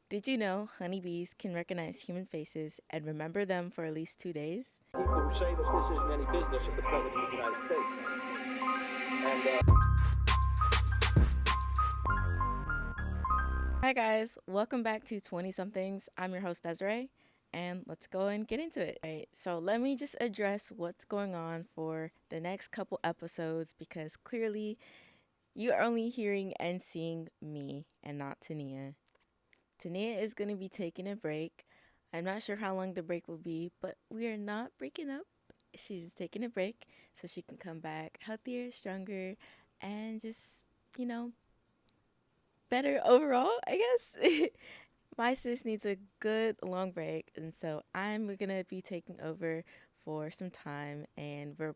Did you know honeybees can recognize human faces and remember them for at least 2 days? People who say that this isn't any business of the President of the United States. And Hi guys, welcome back to 20 somethings. I'm your host Desiree, and let's go and get into it. Right, so let me just address what's going on for the next couple episodes because clearly you are only hearing and seeing me and not Tania. Tania is going to be taking a break. I'm not sure how long the break will be, but we are not breaking up. She's taking a break so she can come back healthier, stronger, and just, you know, better overall, I guess. My sis needs a good long break, and so I'm gonna be taking over for some time, and I'm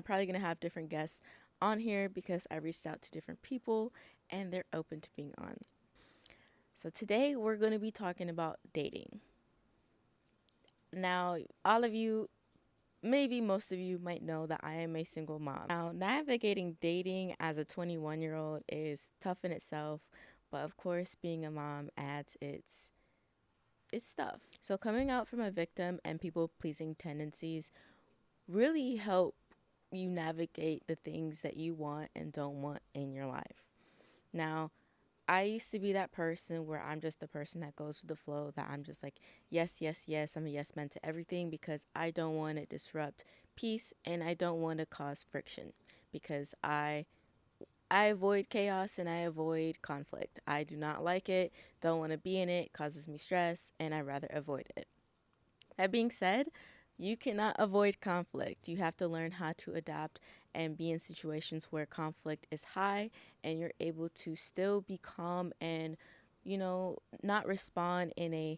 probably gonna have different guests on here because I reached out to different people and they're open to being on. So today we're gonna be talking about dating. Now, all of you, maybe most of you might know that I am a single mom. Now, navigating dating as a 21-year-old is tough in itself, but of course, being a mom adds its stuff. So, coming out from a victim and people pleasing tendencies really help you navigate the things that you want and don't want in your life. Now, I used to be that person where I'm just the person that goes with the flow, that I'm just like, yes, yes, yes. I'm a yes man to everything because I don't want to disrupt peace and I don't want to cause friction because I avoid chaos and I avoid conflict. I do not like it, don't want to be in it, causes me stress, and I rather avoid it. That being said, you cannot avoid conflict. You have to learn how to adapt and be in situations where conflict is high and you're able to still be calm and, not respond in a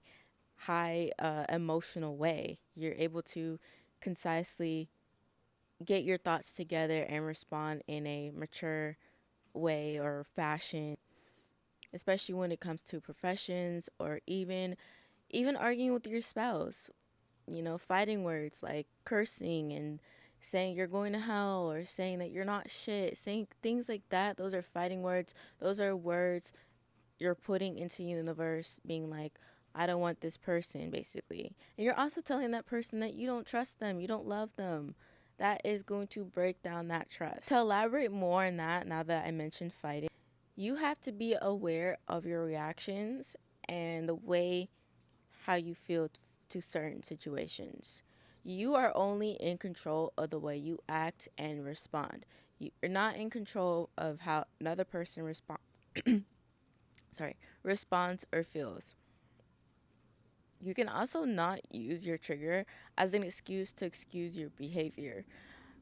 high emotional way. You're able to concisely get your thoughts together and respond in a mature way or fashion, especially when it comes to professions or even arguing with your spouse. Fighting words like cursing and saying you're going to hell or saying that you're not shit, saying things like that. Those are fighting words. Those are words you're putting into universe being like, I don't want this person, basically. And you're also telling that person that you don't trust them, you don't love them. That is going to break down that trust. To elaborate more on that, now that I mentioned fighting, you have to be aware of your reactions and the way how you feel to certain situations. You are only in control of the way you act and respond. You're not in control of how another person responds or feels. You can also not use your trigger as an excuse to excuse your behavior.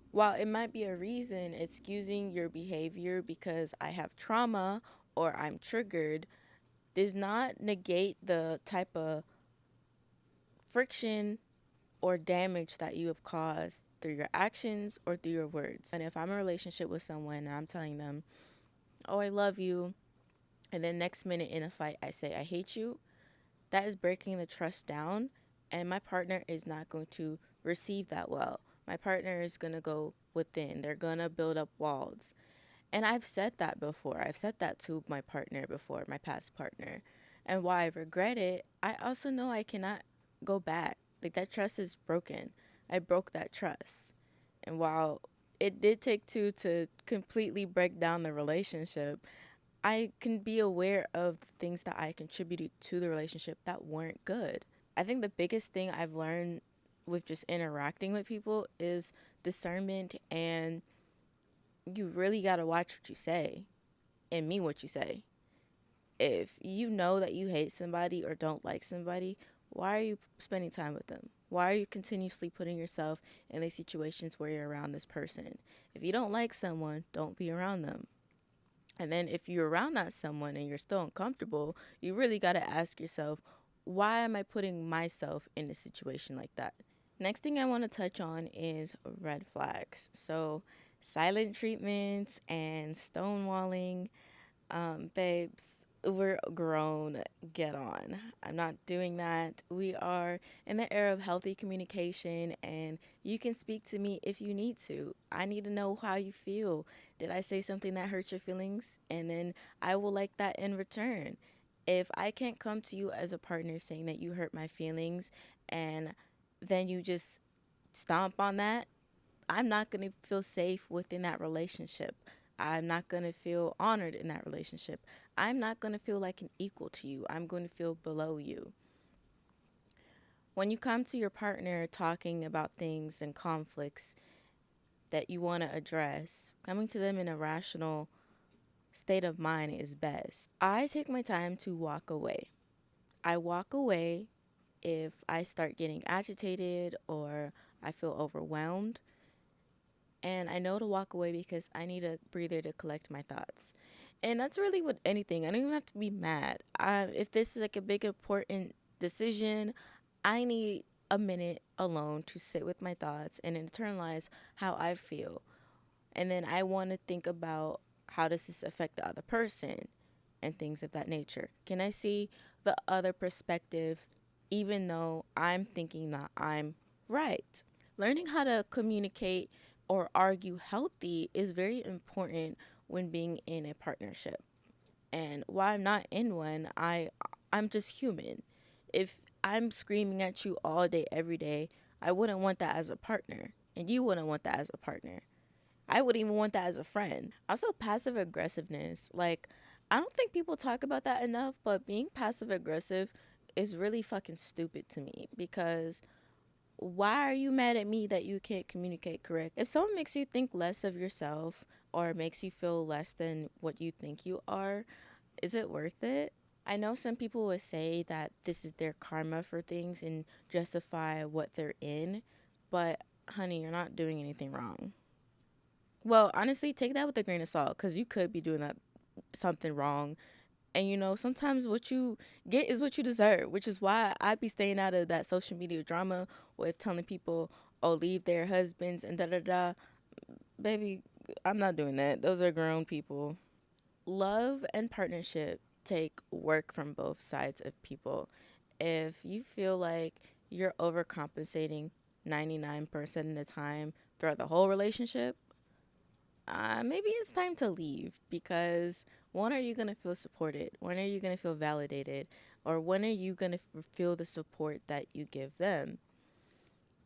While it might be a reason excusing your behavior because I have trauma or I'm triggered, does not negate the type of friction or damage that you have caused through your actions or through your words. And if I'm in a relationship with someone and I'm telling them, oh, I love you, and then next minute in a fight I say, I hate you, that is breaking the trust down, and my partner is not going to receive that well. My partner is going to go within, they're going to build up walls. And I've said that before. I've said that to my partner before, my past partner. And while I regret it, I also know I cannot go back. Like, that trust is broken. I broke that trust. And while it did take two to completely break down the relationship, I can be aware of the things that I contributed to the relationship that weren't good. I think the biggest thing I've learned with just interacting with people is discernment, and you really got to watch what you say and mean what you say. If you know that you hate somebody or don't like somebody, why are you spending time with them? Why are you continuously putting yourself in these situations where you're around this person? If you don't like someone, don't be around them. And then if you're around that someone and you're still uncomfortable, you really got to ask yourself, why am I putting myself in a situation like that? Next thing I want to touch on is red flags. So, silent treatments and stonewalling. Babes, we're grown. Get on. I'm not doing that. We are in the era of healthy communication, and you can speak to me if you need to. I need to know how you feel. Did I say something that hurt your feelings? And then I will like that in return. If I can't come to you as a partner saying that you hurt my feelings and then you just stomp on that, I'm not going to feel safe within that relationship. I'm not going to feel honored in that relationship. I'm not going to feel like an equal to you. I'm going to feel below you. When you come to your partner talking about things and conflicts that you want to address, coming to them in a rational state of mind is best. I take my time to walk away. I walk away if I start getting agitated or I feel overwhelmed. And I know to walk away because I need a breather to collect my thoughts. And that's really with anything. I don't even have to be mad. If this is like a big important decision, I need a minute alone to sit with my thoughts and internalize how I feel. And then I want to think about how does this affect the other person and things of that nature. Can I see the other perspective even though I'm thinking that I'm right? Learning how to communicate or argue healthy is very important when being in a partnership. And while I'm not in one, I'm just human. If I'm screaming at you all day every day, I wouldn't want that as a partner, and you wouldn't want that as a partner. I wouldn't even want that as a friend. Also, passive aggressiveness. Like, I don't think people talk about that enough, but being passive aggressive is really fucking stupid to me because why are you mad at me that you can't communicate correct? If someone makes you think less of yourself or makes you feel less than what you think you are, is it worth it? I know some people would say that this is their karma for things and justify what they're in, but honey, you're not doing anything wrong. Well, honestly, take that with a grain of salt because you could be doing that something wrong. And sometimes what you get is what you deserve, which is why I be staying out of that social media drama with telling people, oh, leave their husbands and da da da. Baby, I'm not doing that. Those are grown people. Love and partnership take work from both sides of people. If you feel like you're overcompensating 99% of the time throughout the whole relationship, maybe it's time to leave because when are you going to feel supported? When are you going to feel validated? Or when are you going to feel the support that you give them?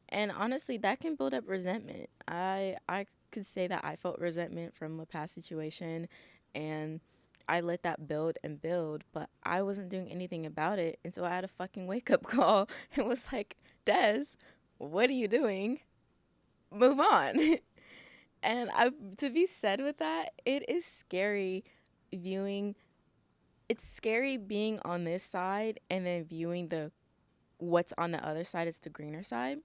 And honestly, that can build up resentment. I could say that I felt resentment from a past situation and I let that build and build, but I wasn't doing anything about it until I had a fucking wake up call and was like, Des, what are you doing? Move on. And to be said with that, it is scary viewing. It's scary being on this side and then viewing the what's on the other side is the greener side.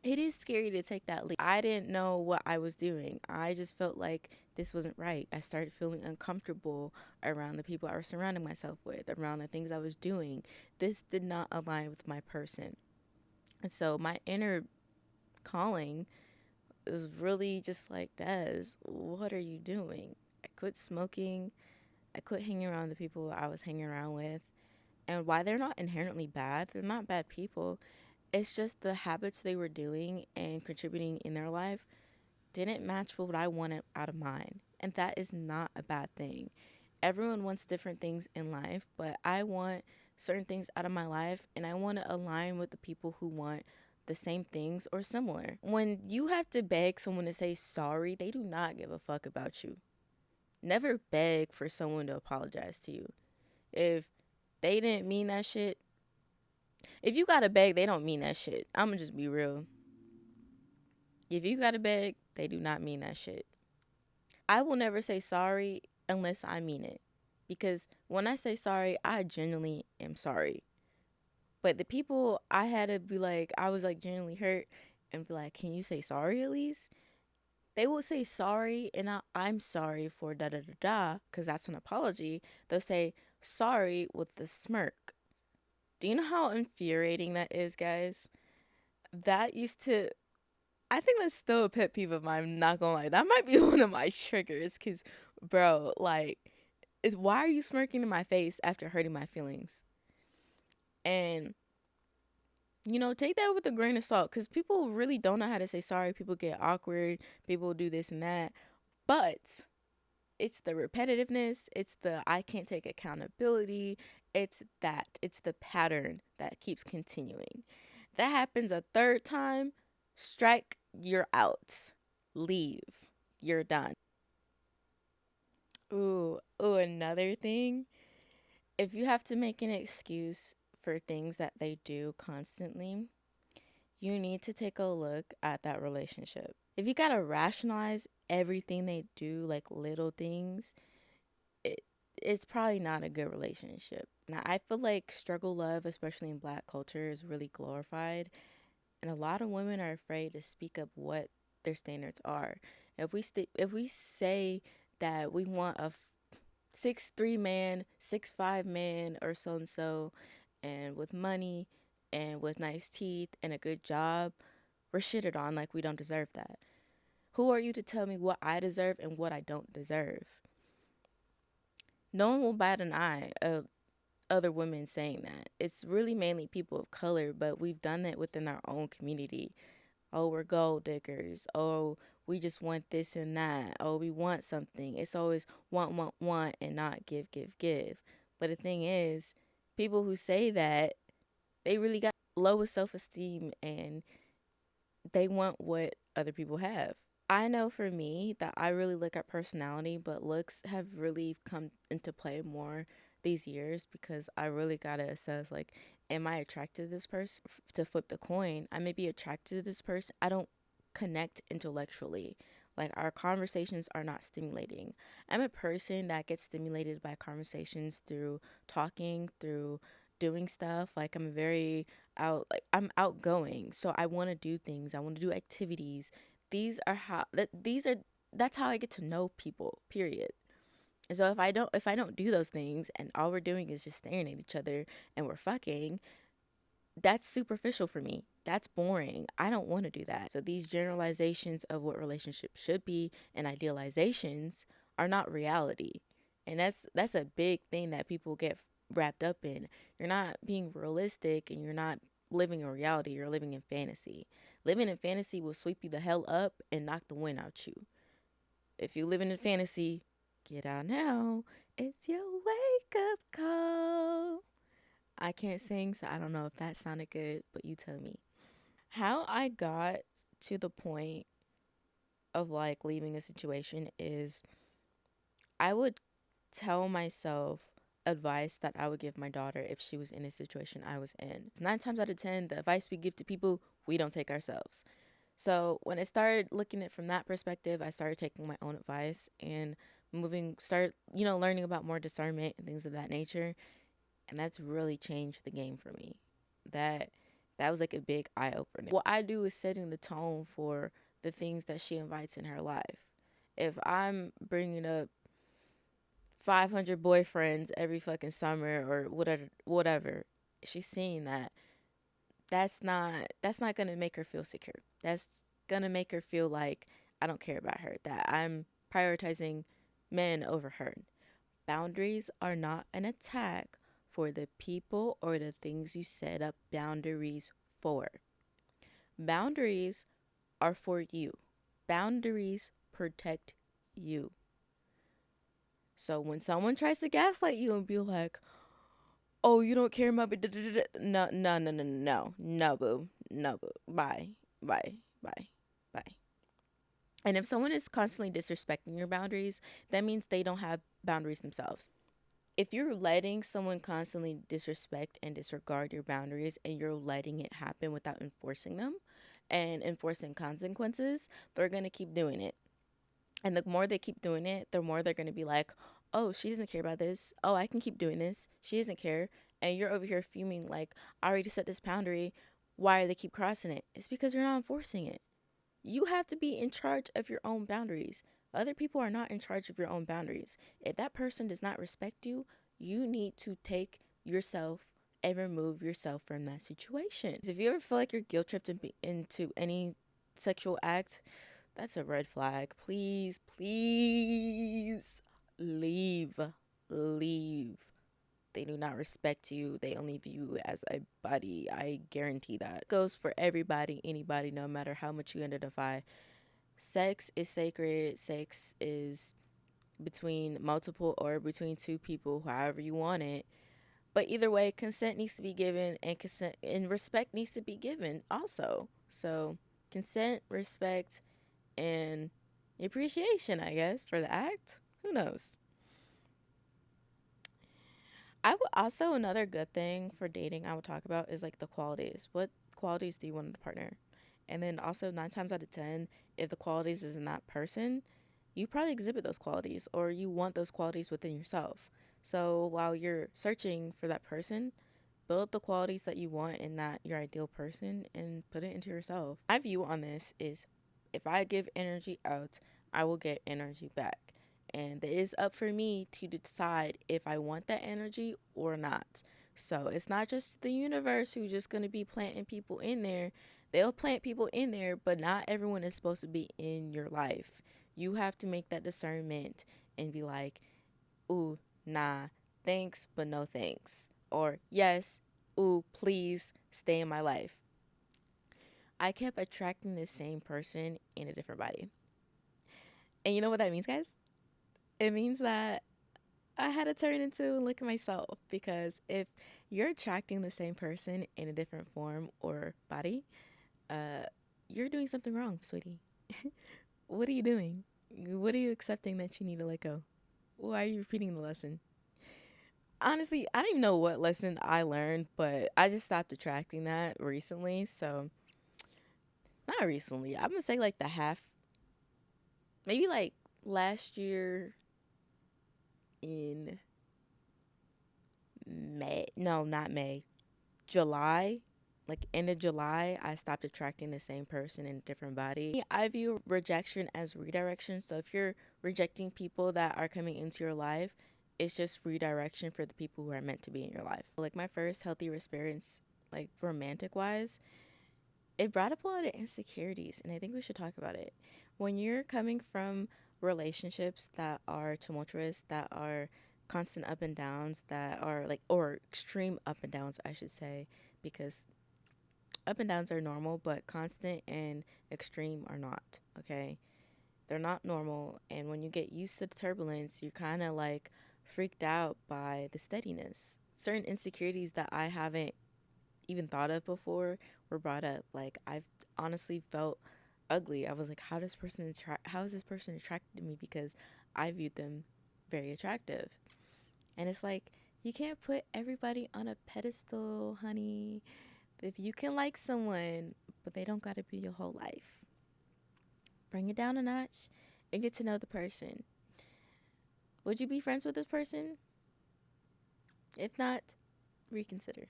It is scary to take that leap. I didn't know what I was doing. I just felt like this wasn't right. I started feeling uncomfortable around the people I was surrounding myself with, around the things I was doing. This did not align with my person. And so my inner calling was really just like, Des, what are you doing? I quit smoking. I quit hanging around the people I was hanging around with. And why they're not inherently bad, they're not bad people. It's just the habits they were doing and contributing in their life didn't match with what I wanted out of mine. And that is not a bad thing. Everyone wants different things in life, but I want certain things out of my life and I want to align with the people who want the same things or similar. When you have to beg someone to say sorry, they do not give a fuck about you. Never beg for someone to apologize to you. If they didn't mean that shit, if you gotta beg, they don't mean that shit. I'm gonna just be real. If you gotta beg, they do not mean that shit. I will never say sorry unless I mean it. Because when I say sorry, I genuinely am sorry. But the people I had to be like, I was like genuinely hurt and be like, can you say sorry at least? They will say sorry and I'm sorry for da da da da because that's an apology. They'll say sorry with the smirk. Do you know how infuriating that is, guys? That used to, I think that's still a pet peeve of mine. I'm not gonna lie. That might be one of my triggers because, bro, like, why are you smirking in my face after hurting my feelings? And take that with a grain of salt because people really don't know how to say sorry. People get awkward. People do this and that. But it's the repetitiveness. It's the I can't take accountability. It's the pattern that keeps continuing. That happens a third time, strike, you're out. Leave. You're done. Ooh, another thing. If you have to make an excuse for things that they do constantly, you need to take a look at that relationship. If you gotta rationalize everything they do, like little things, it, it's probably not a good relationship. Now, I feel like struggle love, especially in black culture, is really glorified. And a lot of women are afraid to speak up what their standards are. If we say that we want a 6'3" man, 6'5" man, or so and so, and with money and with nice teeth and a good job, we're shitted on like we don't deserve that. Who are you to tell me what I deserve and what I don't deserve? No one will bat an eye of other women saying that. It's really mainly people of color, but we've done that within our own community. Oh, we're gold diggers. Oh, we just want this and that. Oh, we want something. It's always want, and not give, give, give. But the thing is, people who say that, they really got low self esteem and they want what other people have. I know for me that I really look at personality, but looks have really come into play more these years because I really gotta assess, like, am I attracted to this person? To flip the coin, I may be attracted to this person. I don't connect intellectually. Like, our conversations are not stimulating. I'm a person that gets stimulated by conversations through talking, through doing stuff. Like, I'm outgoing, so I want to do things. I want to do activities. These are That's how I get to know people, period. And so if I don't do those things and all we're doing is just staring at each other and we're fucking, that's superficial for me. That's boring. I don't want to do that. So these generalizations of what relationships should be and idealizations are not reality. And that's a big thing that people get wrapped up in. You're not being realistic and you're not living in reality. You're living in fantasy. Living in fantasy will sweep you the hell up and knock the wind out you. If you living in fantasy, get out now. It's your wake up call. I can't sing, so I don't know if that sounded good, but you tell me. How I got to the point of like leaving a situation is I would tell myself advice that I would give my daughter if she was in a situation I was in. 9 times out of 10, the advice we give to people, we don't take ourselves. So when I started looking at it from that perspective, I started taking my own advice and learning about more discernment and things of that nature. And that's really changed the game for me. That was like a big eye opener. What I do is setting the tone for the things that she invites in her life. If I'm bringing up 500 boyfriends every fucking summer or whatever, she's seeing that. That's not gonna make her feel secure. That's gonna make her feel like I don't care about her. That I'm prioritizing men over her. Boundaries are not an attack for the people or the things you set up boundaries for. Boundaries are for you. Boundaries protect you. So when someone tries to gaslight you and be like, "Oh, you don't care about me," no, no, no, no, no, no, boo, no, boo, bye, bye, bye, bye. And if someone is constantly disrespecting your boundaries, that means they don't have boundaries themselves. If you're letting someone constantly disrespect and disregard your boundaries and you're letting it happen without enforcing them and enforcing consequences, they're going to keep doing it. And the more they keep doing it, the more they're going to be like, "Oh, she doesn't care about this. Oh, I can keep doing this. She doesn't care." And you're over here fuming like, "I already set this boundary. Why do they keep crossing it?" It's because you're not enforcing it. You have to be in charge of your own boundaries. Other people are not in charge of your own boundaries. If that person does not respect you, you need to take yourself and remove yourself from that situation. If you ever feel like you're guilt tripped into any sexual act, that's a red flag. Please, please leave. Leave. They do not respect you. They only view you as a body. I guarantee that. It goes for everybody, anybody, no matter how much you identify. Sex is sacred. Sex is between multiple or between two people, however you want it. But either way, consent needs to be given, and consent and respect needs to be given also. So consent, respect, and appreciation, I guess, for the act. Who knows? I would also, another good thing for dating I would talk about is like the qualities. What qualities do you want in a partner? And then also 9 times out of 10, if the qualities is in that person, you probably exhibit those qualities or you want those qualities within yourself. So while you're searching for that person, build up the qualities that you want in that your ideal person and put it into yourself. My view on this is if I give energy out, I will get energy back. And it is up for me to decide if I want that energy or not. So it's not just the universe who's just going to be planting people in there. They'll plant people in there, but not everyone is supposed to be in your life. You have to make that discernment and be like, ooh, nah, thanks, but no thanks. Or yes, ooh, please stay in my life. I kept attracting the same person in a different body. And you know what that means, guys? It means that I had to turn into and look at myself, because if you're attracting the same person in a different form or body, uh, you're doing something wrong, sweetie. What are you doing? What are you accepting that you need to let go? Why are you repeating the lesson? Honestly, I don't even know what lesson I learned, but I just stopped attracting that recently. So, not recently. I'm gonna say like the half, maybe like last year in May. No, not May. July. Like end of July, I stopped attracting the same person in a different body. I view rejection as redirection. So if you're rejecting people that are coming into your life, it's just redirection for the people who are meant to be in your life. Like my first healthy experience, like romantic wise, it brought up a lot of insecurities, and I think we should talk about it. When you're coming from relationships that are tumultuous, that are constant up and downs, that are like, or extreme up and downs, I should say, because up and downs are normal, but constant and extreme are not, okay? They're not normal, and when you get used to the turbulence, you're kind of like freaked out by the steadiness. Certain insecurities that I haven't even thought of before were brought up. Like I've honestly felt ugly. I was like, how is this person attracted to me, because I viewed them very attractive. And it's like, you can't put everybody on a pedestal, honey. If you can like someone, but they don't got to be your whole life. Bring it down a notch and get to know the person. Would you be friends with this person? If not, reconsider.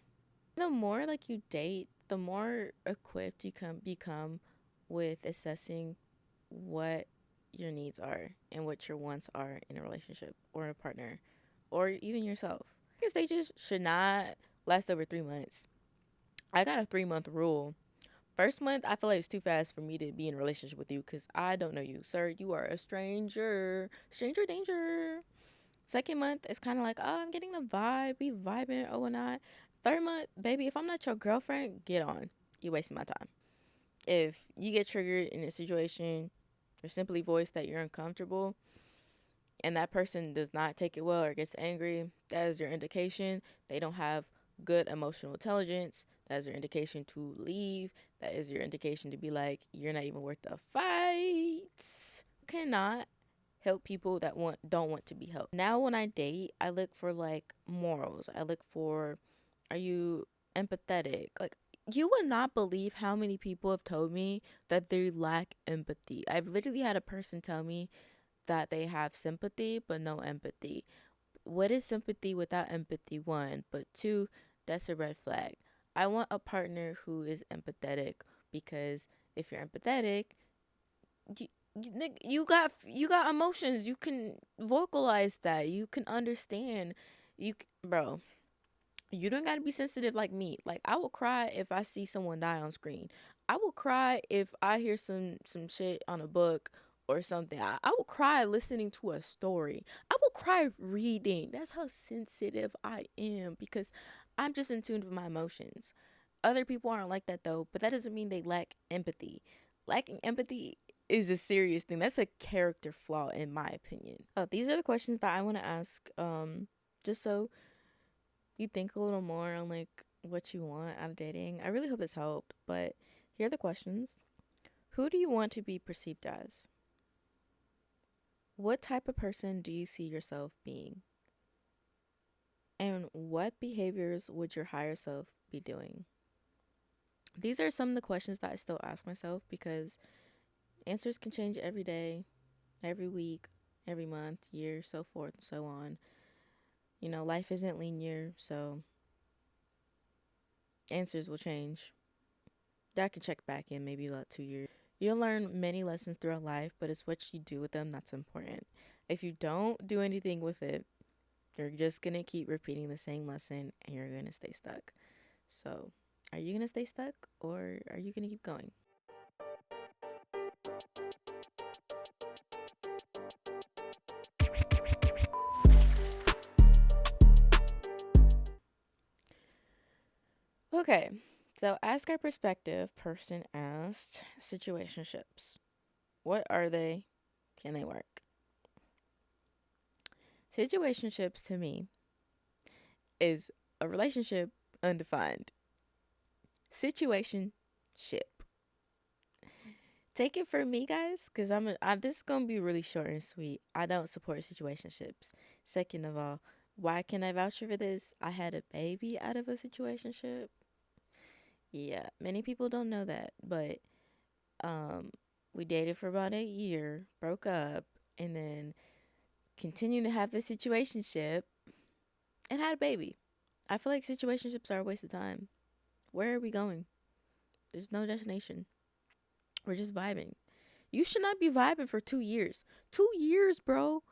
The more like you date, the more equipped you become with assessing what your needs are and what your wants are in a relationship or a partner or even yourself. Because they just should not last over 3 months. I got a 3 month rule. First month, I feel like it's too fast for me to be in a relationship with you because I don't know you. Sir, you are a stranger. Stranger danger. Second month, it's kind of like, oh, I'm getting the vibe. We vibing or whatnot. Third month, baby, if I'm not your girlfriend, get on. You wasting my time. If you get triggered in a situation or simply voice that you're uncomfortable and that person does not take it well or gets angry, that is your indication they don't have good emotional intelligence. That is your indication to leave. That is your indication to be like, you're not even worth the fight. You cannot help people that don't want to be helped. Now when I date, I look for like morals. I look for, are you empathetic? Like, you would not believe how many people have told me that they lack empathy. I've literally had a person tell me that they have sympathy but no empathy. What is sympathy without empathy? One, but two, that's a red flag. I want a partner who is empathetic, because if you're empathetic, you, you got emotions. You can vocalize that. You can understand. Bro, you don't gotta be sensitive like me. Like, I will cry if I see someone die on screen. I will cry if I hear some shit on a book or something. I will cry listening to a story. I will cry reading. That's how sensitive I am, because I'm just in tune with my emotions. Other people aren't like that though, but that doesn't mean they lack empathy. Lacking empathy is a serious thing. That's a character flaw in my opinion. These are the questions that I want to ask, just so you think a little more on like what you want out of dating. I really hope this helped. But here are the questions. Who do you want to be perceived as? What type of person do you see yourself being? And what behaviors would your higher self be doing? These are some of the questions that I still ask myself because answers can change every day, every week, every month, year, so forth and so on. You know, life isn't linear, so answers will change. I can check back in maybe about 2 years. You'll learn many lessons throughout life, but it's what you do with them that's important. If you don't do anything with it, you're just gonna keep repeating the same lesson and you're gonna stay stuck. So, are you gonna stay stuck or are you gonna keep going? Okay, so ask our perspective person asked situationships. What are they? Can they work? Situationships to me is a relationship undefined. Situation ship. Take it from me, guys, because this is gonna be really short and sweet. I don't support situationships. Second of all, why can I vouch for this? I had a baby out of a situationship. Yeah, many people don't know that, but we dated for about a year, broke up, and then continued to have this situationship and had a baby. I feel like situationships are a waste of time. Where are we going? There's no destination. We're just vibing. You should not be vibing for 2 years. 2 years, bro.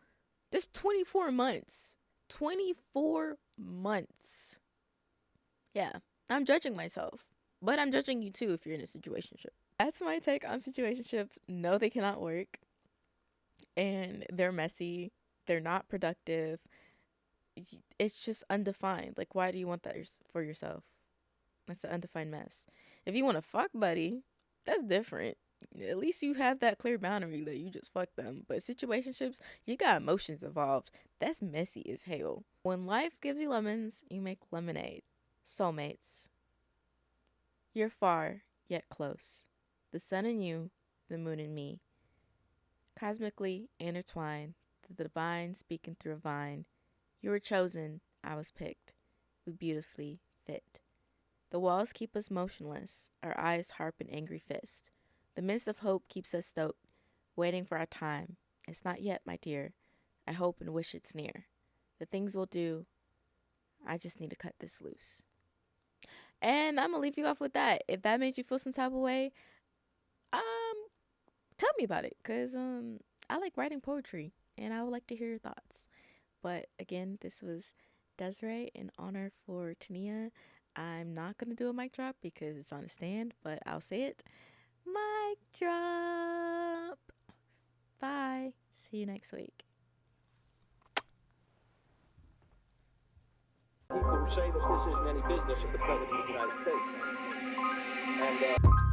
That's 24 months. 24 months. Yeah, I'm judging myself. But I'm judging you too if you're in a situationship. That's my take on situationships. No, they cannot work. And they're messy. They're not productive. It's just undefined. Like, why do you want that for yourself? That's an undefined mess. If you want a fuck buddy, that's different. At least you have that clear boundary that you just fuck them. But situationships, you got emotions involved. That's messy as hell. When life gives you lemons, you make lemonade. Soulmates. You're far, yet close. The sun and you, the moon and me. Cosmically intertwined, the divine speaking through a vine. You were chosen, I was picked. We beautifully fit. The walls keep us motionless, our eyes harp an angry fist. The mist of hope keeps us stoked, waiting for our time. It's not yet, my dear. I hope and wish it's near. The things we'll do, I just need to cut this loose. And I'm gonna leave you off with that. If that made you feel some type of way, um, tell me about it, cause I like writing poetry, and I would like to hear your thoughts. But again, this was Desiree in honor for Tania. I'm not gonna do a mic drop because it's on a stand, but I'll say it. Mic drop. Bye. See you next week. People who say that this isn't any business of the President of the United States. And